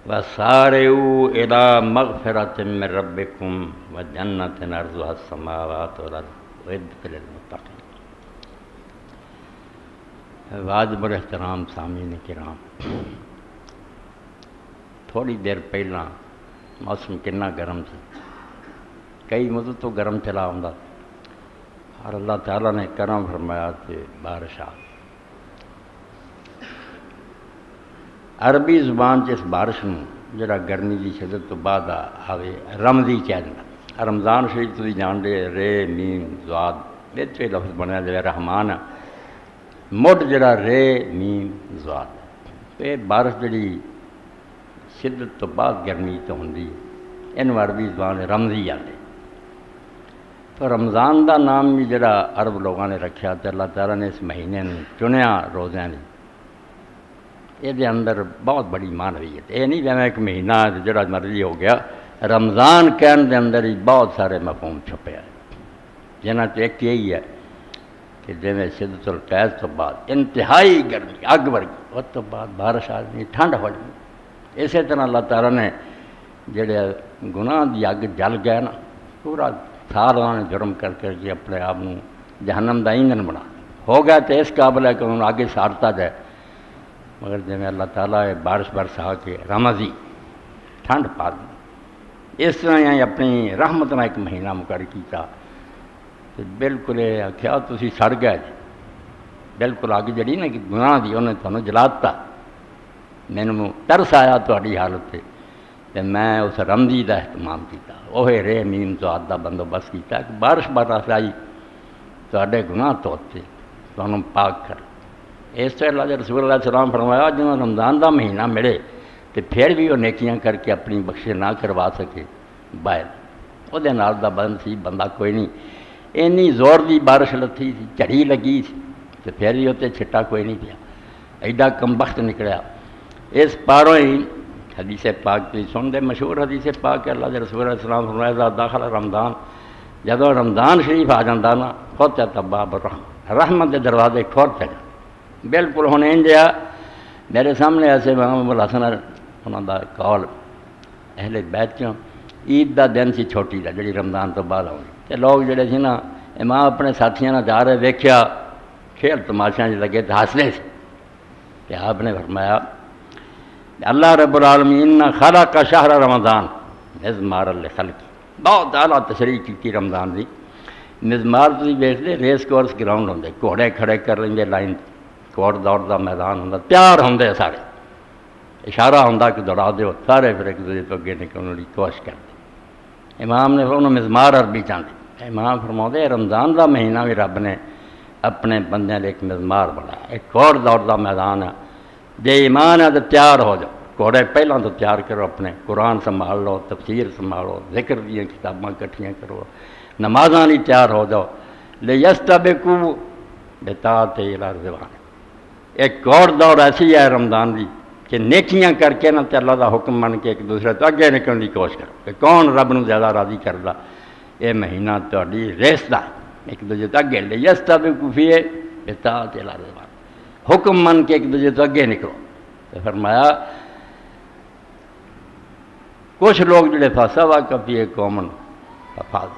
وَسَارِعُوا إِلَىٰ مَغْفِرَةٍ مِّن رَّبِّكُمْ وَجَنَّةٍ عَرْضُهَا السَّمَاوَاتُ وَالْأَرْضُ أُعِدَّتْ لِلْمُتَّقِينَ۔ واجب الاحترام سامعین کرام، تھوڑی دیر پہلا موسم کنا گرم سی، کئی مدد تو گرم چلا ہوندا، اور اللہ تعالیٰ نے کرم فرمایا کہ بارش آ۔ عربی زبان اس بارش میں جڑا گرمی کی شدت تو بعد آوے رمضی چاہتا، رمضان شریف تھی جان دے رے میم زواد بچے لفظ بنیا جائے رحمان مڈ جڑا رے میم زواد، یہ بارش جڑی شدت تو بعد گرمی تو ہوندی، ان عربی زبان رمضی آتے۔ تو رمضان دا نام بھی جڑا عرب لوگوں نے رکھا تو اللہ تعالیٰ نے اس مہینے نے چنیا روزیاں دی، یہ اندر بہت بڑی معنویت ہے۔ یہ نہیں جیسے ایک مہینہ جڑا مرضی ہو گیا، رمضان کہنے دے اندر ہی بہت سارے مفہوم چھپے ہیں، جنہاں تو ایک یہی ہے کہ جیسے شدت القیض تو بعد انتہائی گرمی اگ ورگی، اس تو بعد بارش آ جائے ٹھنڈ ہو جائے۔ اسی طرح اللہ تعالیٰ نے جڑے گناہ دی اگ جل گئے نا، پورا سال انہوں نے جرم کر کے اپنے آپ کو جہنم دا ایندھن بنا ہو گیا، تو اس قابل ہے کہ انہوں نے آگے سارتا جائے، مگر جی اللہ تعالیٰ بارش برسا کے رمضی ٹھنڈ پا دی، اس طرح ہی اپنی رحمت نہ ایک مہینہ مقرر کیتا، تو بالکل آخیا تسی سڑ گئے جی، بالکل اگ جڑی نا کہ گناہ دی انہیں تمہیں جلاتا، مینوں ترس آیا تہاڈی حالت تے، تے میں اس رمضی دا اہتمام کیتا، اوہے رے میم زواد دا بندوبست کیتا کہ بارش برس آئی تہاڈے گناہ توتے تمہیں پاک کر۔ اس سے اللہ رسول اللہ صلی اللہ علیہ وسلم فرمایا جنہوں رمضان دا مہینہ ملے تو پھر بھی وہ نیکیاں کر کے اپنی بخشش نہ کروا سکے باہر، وہ دے نال دا بند سی بندہ کوئی نہیں، اینی زور دی بارش لتھی سی، جھڑی لگی سی، تو پھر بھی اتنے چھٹا کوئی نہیں پیا، ایڈا کم بخت نکلیا۔ اس پاروں ہی حدیث پاک کی سن دے مشہور حدیث پاک کہ اللہ رسول اللہ صلی اللہ علیہ وسلم فرمایا داخل رمضان، جدو رمضان شریف آ جاتا نا فتحت ابواب الرحمت، رحمت کے دروازے کھول پہ بالکل ہن انجا میرے سامنے ایسے امام ابو الحسن انہوں دا قول اہل بیت چوں عید دا دن سی چھوٹی دا جڑی رمضان تو بعد آؤں، تے لوگ جڑے سی نا امام اپنے ساتھیاں نال جا رہے ویکھیا کھیل تماشیاں لگے تے ہسدے سی، تے آپ نے فرمایا اللہ رب العالمین خلق شہر رمضان مزمار لخلق، بہت اعلیٰ تشریح کی رمضان دی۔ مزمار تھی ویکھدے ریس کورس گراؤنڈ ہوندے، گھوڑے کھڑے کر لیں لائن، کوڑ دوڑ دا میدان ہوندا، پیار ہوندے سارے، اشارہ ہوندا کہ دوڑا دیو، سارے پھر ایک دوسرے تو اگے نکلنے کی کوشش کرتے۔ امام نے انہوں مزمار عربی چاہتے، امام فرماؤندے رمضان دا مہینہ بھی رب نے اپنے بندے لے ایک مزمار بنایا، ایک کوڑ دوڑ دا میدان ہے، جے ایمان ہے تو تیار ہو جاؤ، گھوڑے پہلاں تو تیار کرو، اپنے قرآن سنبھال لو، تفسیر سنبھالو، ذکر دیا کتاباں کٹھیاں کرو، نمازاں لی تیار ہو جاؤ، لیستبقوا بطاعت الی رضوان۔ ایک گھوڑ دوڑ ایسی ہے رمضان دی کہ نیکیاں کر کے نہ تے اللہ دا حکم من کے ایک دوسرے تو اگے نکلنے کی کوشش کرو کہ کون رب نو زیادہ راضی کردا، یہ مہینہ تہاڈی ریس دا ایک دوسرے تو اگے لیستبقوا فیہ بطاعت الی رضوان، حکم من کے ایک دوسرے تو اگے نکلو۔ تو فرمایا کچھ لوگ جڑے فسوا کفی قومن فاز،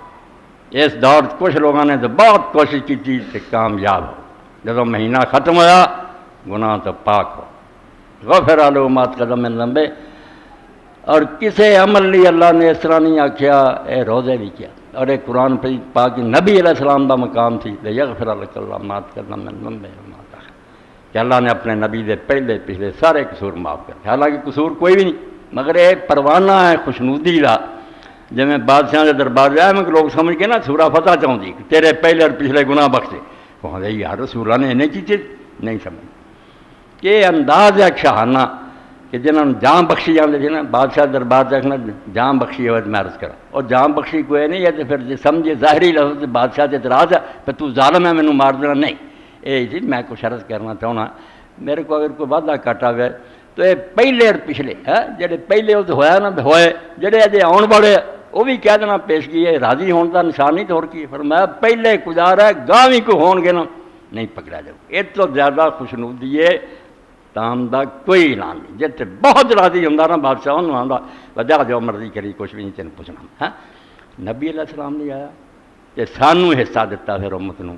اس دور کچھ لوگوں نے تو بہت کوشش کی کہ کامیاب ہو، جب مہینہ ختم ہوا گناہ تو پاک ہو، غفر لہ ما تقدم من ذنبہ، اور کسے عمل لی اللہ نے اس طرح نہیں آکھیا اے روزے بھی کیا، اور ایک قرآن پاک نبی علیہ السلام دا مقام تھی لیغفر لک اللہ ما تقدم من ذنبہ وما تأخر، کہ اللہ نے اپنے نبی دے پہلے پچھلے سارے قصور معاف کر، حالانکہ قصور کوئی بھی نہیں، مگر یہ پروانہ ہے خوشنودی دا، جی میں بادشاہ کے دربار جایا میں لوگ سمجھ کے نا سورہ فتح چاہتی تیرے پہلے اور پچھلے گناہ بخشے، کہتے یار رسولہ نے انہیں کی چیز نہیں سمجھ، یہ انداز ہے شاہانہ کہ جنہوں نے جان بخشی جاتے تھے نا بادشاہ دربار دیکھنا جان بخشی ہوئے میں عرض کرا، اور جان بخشی کوئی نہیں ہے تو پھر جی سمجھے ظاہری لفظ بادشاہ سے اعتراض ہے پھر تو ظالم ہے مینوں مار دینا، نہیں یہ جی میں کچھ عرض کرنا چاہنا، میرے کو اگر کوئی وعدہ کاٹا ہوا تو یہ پہلے اور پچھلے ہے جڑے پہلے وہ ہویا نا ہوئے، جڑے اجے آن والے وہ بھی کہہ دینا پیش کی ہے راضی ہونے کا نشان نہیں تو کی، فرمایا پہلے گزارا ہے گاہ بھی کو ہون گے نا نہیں پکڑا جاؤ، اس تو زیادہ خوشنودی ہے احکام دا کوئی اعلان نہیں. جتے بہت راضی ہوندا نا بادشاہ انہوں آندا وجہ جو مرضی کری کچھ بھی نہیں تینوں پوچھنا. ہاں نبی علیہ السلام نہیں آیا کہ سانوں حصہ دیتا پھر امت نوں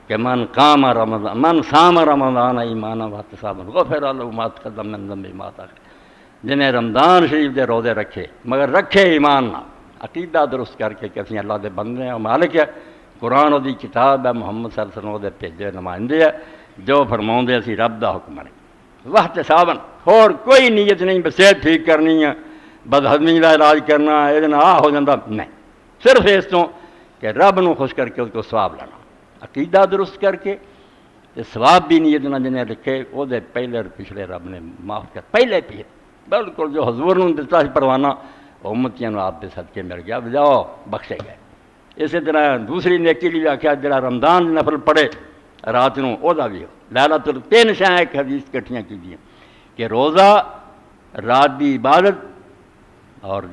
کہ من قام رمضان من صام رمضان ایمانا واحتسابا غفر له ما تقدم من ذنبه ما تاخر. جنہیں رمضان شریف دے روزے رکھے مگر رکھے ایمان نال عقیدہ درست کر کے کہ اسی اللہ دے بندے ہیں مالک ہے. قرآن دی کتاب ہے, محمد صلی اللہ علیہ وسلم دے بھیجے نمائندے ہے, جو فرماؤندے اسی رب دا حکم ہے واحتسابا. اور کوئی نیت نہیں صحت ٹھیک کرنی ہے, بدہضمی کا علاج کرنا, یہ ہو جاتا نہیں, صرف اس تو کہ رب نو خوش کر کے اس کو ثواب لینا, عقیدہ درست کر کے ثواب بھی نیت نہ جنہیں لکھے وہ دے پہلے اور پچھلے رب نے معاف کر پہلے پہ بالکل جو حضور نے دتا سی پروانہ امتیاں نو آپ دے صدقے مل گیا, جاؤ بخشے گئے. اسی طرح دوسری نیکی بھی آخیا جڑا رمضان نفل پڑھے رات نو وہ بھی ہو لیلۃ القدر. تین شاہ ایک حدیث کٹھیاں کی کہ روزہ, رات دی عبادت اور